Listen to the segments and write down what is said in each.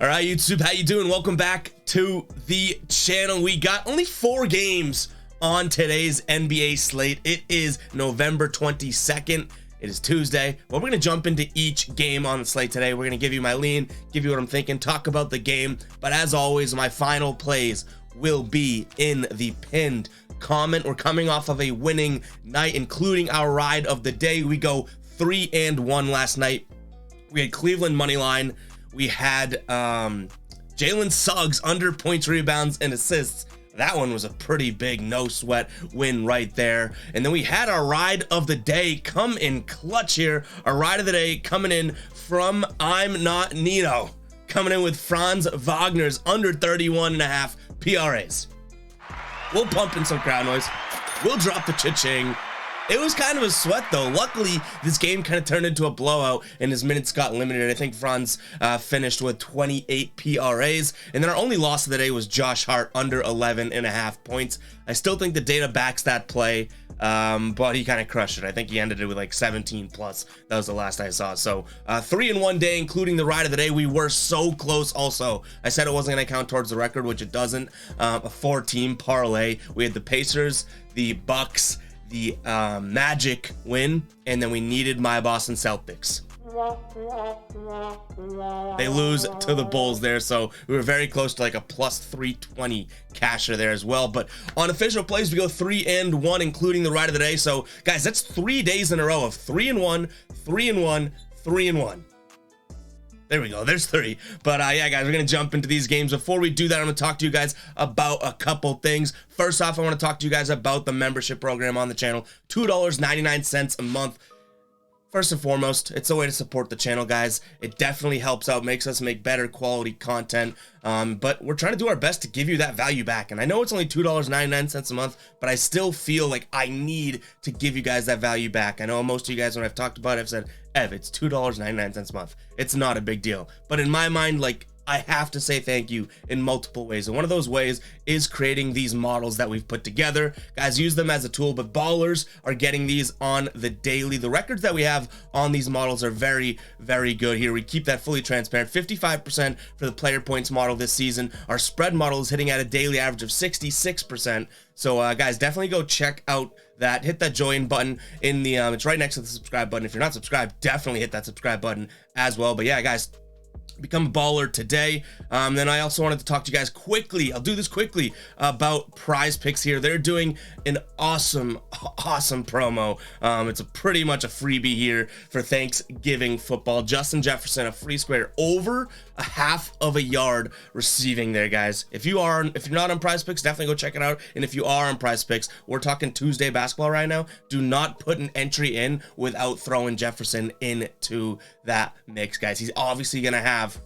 All right, YouTube, how you doing? Welcome back to the channel. We got only 4 games on today's NBA slate. It is November 22nd. It is Tuesday, but we're going to jump into each game on the slate today. We're going to give you my lean, give you what I'm thinking, talk about the game. But as always, my final plays will be in the pinned comment. We're coming off of a winning night, including our ride of the day. We go 3-1 last night. We had Cleveland money line. We had Jalen Suggs under points, rebounds, and assists. That one was a pretty big no sweat win right there. And then we had our ride of the day come in clutch here. Our ride of the day coming in from I'm Not Nino. Coming in with Franz Wagner's under 31.5 PRAs. We'll pump in some crowd noise. We'll drop the cha-ching. It was kind of a sweat though. Luckily, this game kind of turned into a blowout and his minutes got limited. I think Franz finished with 28 PRAs. And then our only loss of the day was Josh Hart under 11.5 points. I still think the data backs that play, but he kind of crushed it. I think he ended it with like 17 plus. That was the last I saw. So 3-1 day, including the ride of the day. We were so close also. I said it wasn't going to count towards the record, which it doesn't. A 4-team parlay. We had the Pacers, the Bucks, the Magic win, and then we needed my Boston Celtics. They lose to the Bulls there, so we were very close to like a plus 320 casher there as well. But on official plays, we go 3-1, including the ride of the day. So guys, that's 3 days in a row of 3-1, 3-1, 3-1. There we go, there's 3. But yeah, guys, we're gonna jump into these games. Before we do that, I'm gonna talk to you guys about a couple things. First off, I want to talk to you guys about the membership program on the channel. $2.99 a month. First and foremost, it's a way to support the channel, guys. It definitely helps out, makes us make better quality content. But we're trying to do our best to give you that value back. And I know it's only $2.99 a month, but I still feel like I need to give you guys that value back. I know most of you guys, when I've talked about it, have said, Ev, it's $2.99 a month. It's not a big deal. But in my mind, like, I have to say thank you in multiple ways. And one of those ways is creating these models that we've put together. Guys, use them as a tool, but ballers are getting these on the daily. The records that we have on these models are very, very good here. We keep that fully transparent. 55% for the player points model this season. Our spread model is hitting at a daily average of 66%. So guys, definitely go check out that. Hit that join button in the, it's right next to the subscribe button. If you're not subscribed, definitely hit that subscribe button as well. But yeah, guys, become a baller today. Then I also wanted to talk to you guys quickly, I'll do this quickly, about Prize Picks here. They're doing an awesome promo. It's pretty much a freebie here for Thanksgiving football. Justin Jefferson, a free square over a half of a yard receiving there, guys. If you're not on Prize Picks, definitely go check it out. And if you are on Prize Picks, we're talking Tuesday basketball right now. Do not put an entry in without throwing Jefferson into that mix, guys. He's obviously gonna have,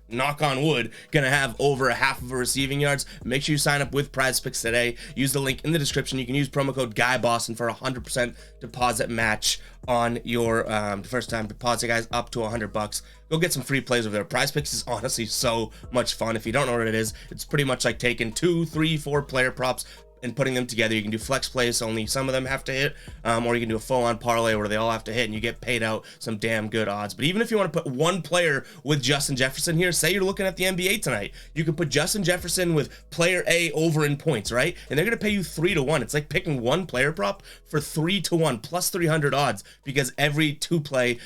knock on wood, gonna have over a half of a receiving yards. Make sure you sign up with Prize Picks today. Use the link in the description. You can use promo code GUYBOSTON for a 100% deposit match on your first time deposit, guys, up to $100. Go get some free plays over there. Prize Picks is honestly so much fun. If you don't know what it is, it's pretty much like taking 2, 3, 4 player props and putting them together. You can do flex plays, so only some of them have to hit, or you can do a full-on parlay where they all have to hit and you get paid out some damn good odds. But even if you want to put one player with Justin Jefferson here, say you're looking at the NBA tonight, you can put Justin Jefferson with player A over in points, right? And they're going to pay you 3-1. It's like picking one player prop for 3-1 plus 300 odds, because every two-player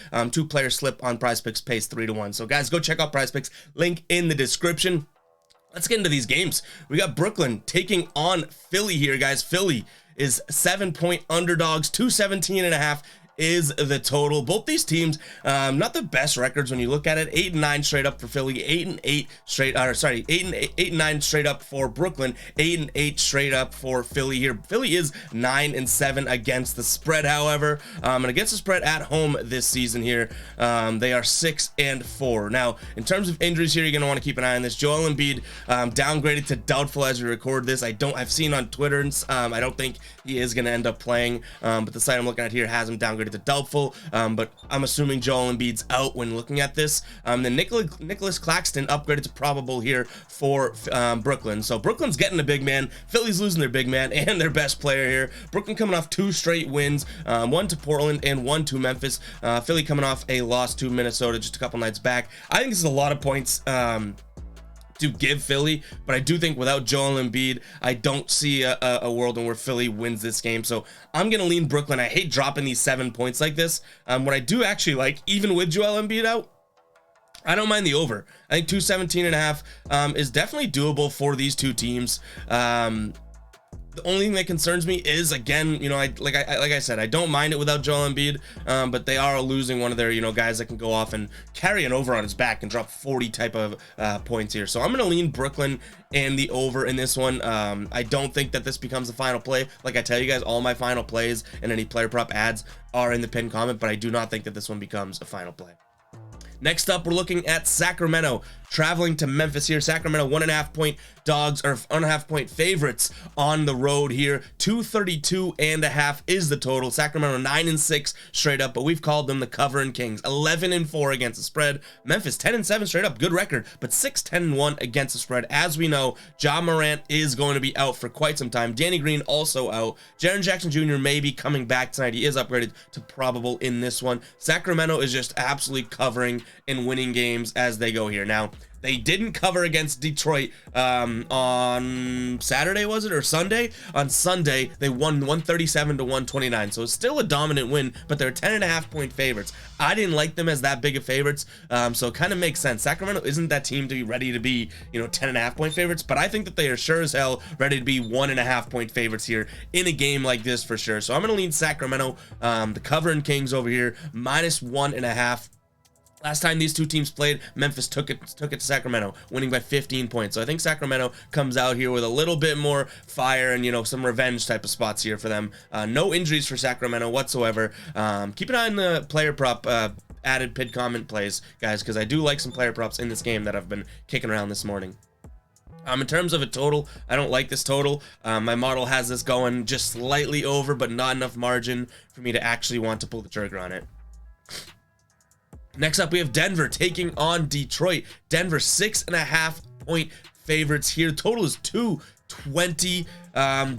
slip on Prize Picks pays 3-1. So guys, go check out Prize Picks, link in the description. Let's get into these games. We got Brooklyn taking on Philly here, guys. Philly is 7-point underdogs. 217.5 is the total. Both these teams, not the best records when you look at it. 8-9 straight up for Philly. 8-8 straight, 8-9 straight up for Brooklyn. 8-8 straight up for Philly here. Philly is 9-7 against the spread, however, and against the spread at home this season here, they are 6-4. Now, in terms of injuries here, you're gonna want to keep an eye on this. Joel Embiid downgraded to doubtful as we record this. I've seen on Twitter, I don't think he is gonna end up playing, but the site I'm looking at here has him downgraded downgraded to doubtful, but I'm assuming Joel Embiid's out when looking at this. Then Nicholas Claxton upgraded to probable here for Brooklyn. So Brooklyn's getting a big man. Philly's losing their big man and their best player here. Brooklyn coming off 2 straight wins, 1 to Portland and 1 to Memphis. Philly coming off a loss to Minnesota just a couple nights back. I think this is a lot of points to give Philly, but I do think without Joel Embiid, I don't see a world in where Philly wins this game. So I'm gonna lean Brooklyn. I hate dropping these 7 points like this. What I do actually like, even with Joel Embiid out, I don't mind the over. I think 217.5 is definitely doable for these two teams. The only thing that concerns me is, again, you know, like I said, I don't mind it without Joel Embiid, but they are losing one of their, you know, guys that can go off and carry an over on his back and drop 40 type of points here. So I'm going to lean Brooklyn and the over in this one. I don't think that this becomes the final play. Like I tell you guys, all my final plays and any player prop ads are in the pinned comment, but I do not think that this one becomes a final play. Next up, we're looking at Sacramento traveling to Memphis here. Sacramento 1.5 point dogs, or 1.5 point favorites on the road here. 232.5 is the total. Sacramento 9-6 straight up, but we've called them the covering kings. 11-4 against the spread. Memphis 10-7 straight up, good record, but 6-10-1 against the spread. As we know, Ja Morant is going to be out for quite some time. Danny Green also out. Jaren Jackson Jr. may be coming back tonight. He is upgraded to probable in this one. Sacramento is just absolutely covering and winning games as they go here. Now, they didn't cover against Detroit on Saturday, was it, or Sunday? On Sunday, they won 137-129, so it's still a dominant win, but they're 10.5 point favorites. I didn't like them as that big of favorites, so it kind of makes sense. Sacramento isn't that team to be ready to be, you know, 10.5 point favorites, but I think that they are sure as hell ready to be 1.5 point favorites here in a game like this for sure. So I'm going to lean Sacramento, the covering kings over here, -1.5. Last time these two teams played, Memphis took it to Sacramento, winning by 15 points. So I think Sacramento comes out here with a little bit more fire and, you know, some revenge type of spots here for them. No injuries for Sacramento whatsoever. Keep an eye on the player prop added pinned comment plays, guys, because I do like some player props in this game that I've been kicking around this morning. In terms of a total, I don't like this total. My model has this going just slightly over, but not enough margin for me to actually want to pull the trigger on it. Next up, we have Denver taking on Detroit. Denver 6.5 point favorites here. Total is 220.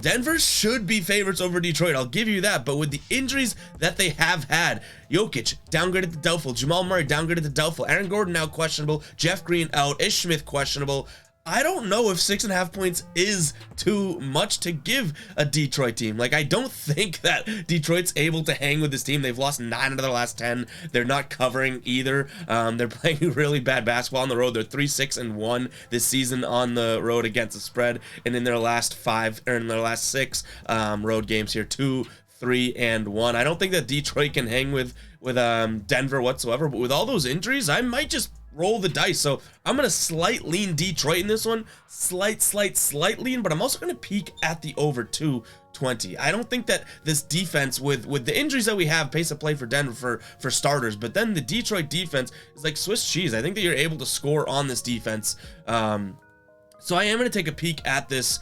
Denver should be favorites over Detroit, I'll give you that, but with the injuries that they have had, Jokic downgraded to doubtful, Jamal Murray downgraded to doubtful, Aaron Gordon now questionable, Jeff Green out, Ish Smith questionable. I don't know if 6.5 points is too much to give a Detroit team. Like, I don't think that Detroit's able to hang with this team. They've lost 9 out of their last 10. They're not covering either. They're playing really bad basketball on the road. They're 3-6-1 this season on the road against the spread. And in their last 6 road games here, 2-3-1. I don't think that Detroit can hang with Denver whatsoever. But with all those injuries, I might just roll the dice. So I'm gonna slight lean Detroit in this one, slight lean, but I'm also gonna peek at the over 220. I don't think that this defense, with the injuries that we have, pace of play for Denver for starters, but then the Detroit defense is like Swiss cheese. I think that you're able to score on this defense. So I am going to take a peek at this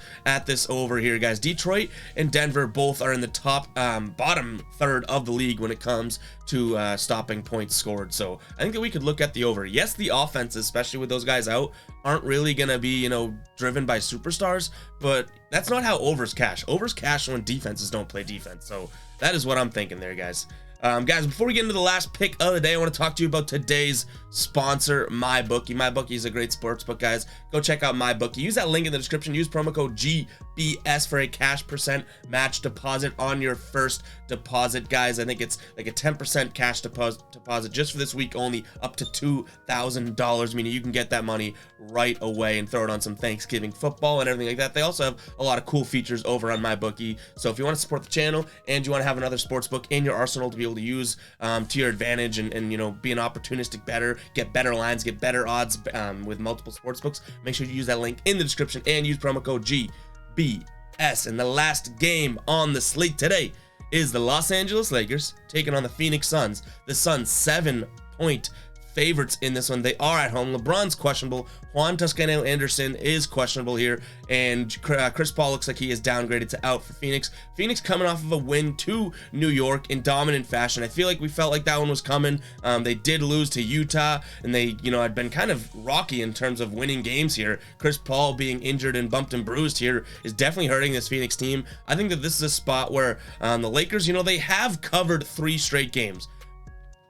over here, guys. Detroit and Denver both are in the top bottom third of the league when it comes to stopping points scored. So I think that we could look at the over. Yes, the offenses, especially with those guys out, aren't really going to be, you know, driven by superstars, but that's not how overs cash. Overs cash when defenses don't play defense. So that is what I'm thinking there, guys. Guys, before we get into the last pick of the day, I want to talk to you about today's sponsor, MyBookie. MyBookie is a great sports book, guys. Go check out MyBookie. Use that link in the description. Use promo code GBS for a cash % match deposit on your first deposit, guys. I think it's like a 10% cash deposit just for this week only, up to $2,000, meaning you can get that money right away and throw it on some Thanksgiving football and everything like that. They also have a lot of cool features over on MyBookie. So if you want to support the channel and you want to have another sports book in your arsenal to be able to use to your advantage and you know, be an opportunistic bettor, get better lines, get better odds with multiple sports books, make sure you use that link in the description and use promo code GBS. And the last game on the slate today is the Los Angeles Lakers taking on the Phoenix Suns. The Suns 7 point favorites in this one. They are at home. LeBron's questionable. Juan Toscano Anderson is questionable here, and Chris Paul looks like he is downgraded to out for Phoenix. Phoenix coming off of a win to New York in dominant fashion. I feel like we felt like that one was coming. They did lose to Utah, and they, had been kind of rocky in terms of winning games here. Chris Paul being injured and bumped and bruised here is definitely hurting this Phoenix team. I think that this is a spot where the Lakers, they have covered 3 straight games.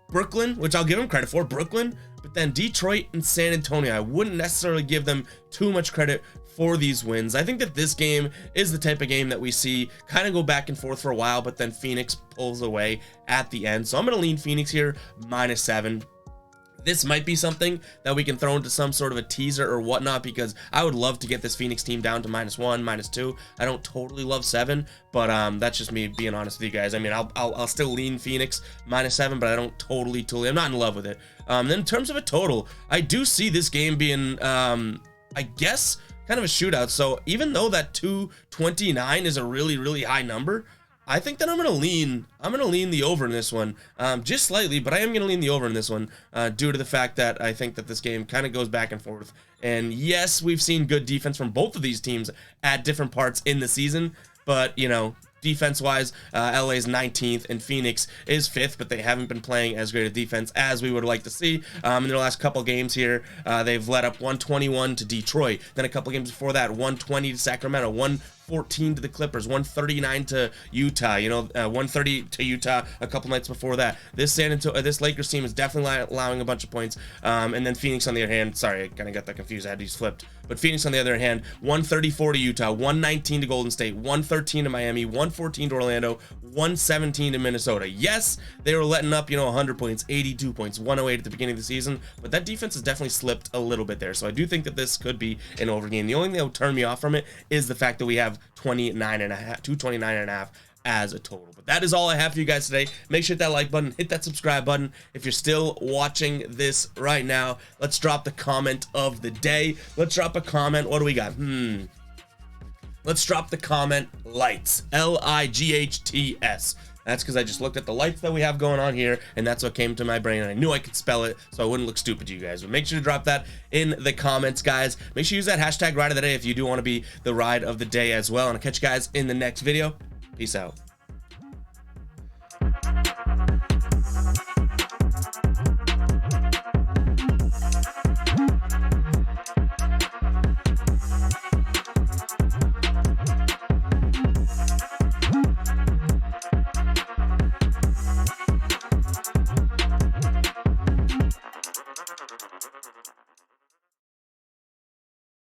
Brooklyn, which I'll give them credit for, Brooklyn, but then Detroit and San Antonio, I wouldn't necessarily give them too much credit for these wins. I think that this game is the type of game that we see kind of go back and forth for a while, but then Phoenix pulls away at the end. So I'm going to lean Phoenix here, -7. This might be something that we can throw into some sort of a teaser or whatnot, because I would love to get this Phoenix team down to -1, -2. I don't totally love 7, but that's just me being honest with you guys. I mean, I'll still lean Phoenix -7, but I don't totally, I'm not in love with it. Then in terms of a total, I do see this game being, I guess, kind of a shootout. So even though that 229 is a really, really high number, I think that I'm gonna lean the over in this one, just slightly, but I am gonna lean the over in this one, due to the fact that I think that this game kind of goes back and forth. And yes, we've seen good defense from both of these teams at different parts in the season, but defense-wise, LA is 19th and Phoenix is 5th, but they haven't been playing as great a defense as we would like to see. In their last couple games here, they've let up 121 to Detroit. Then a couple games before that, 120 to Sacramento, 114 to the Clippers, 139 to Utah. 130 to Utah a couple nights before that. This Lakers team is definitely allowing a bunch of points. And then Phoenix on the other hand, sorry, I kind of got that confused. I had these flipped. But Phoenix on the other hand, 134 to Utah, 119 to Golden State, 113 to Miami, 114 to Orlando, 117 to Minnesota. Yes, they were letting up, 100 points, 82 points, 108 at the beginning of the season, but that defense has definitely slipped a little bit there. So I do think that this could be an over game. The only thing that would turn me off from it is the fact that we have 229.5 as a total. But that is all I have for you guys today. Make sure to hit that like button, hit that subscribe button. If you're still watching this right now, let's drop the comment of the day. Let's drop a comment. What do we got? Let's drop the comment lights, Lights. That's because I just looked at the lights that we have going on here, and that's what came to my brain, and I knew I could spell it, so I wouldn't look stupid to you guys. But make sure to drop that in the comments, guys. Make sure you use that hashtag ride of the day if you do want to be the ride of the day as well. And I'll catch you guys in the next video. Peace out.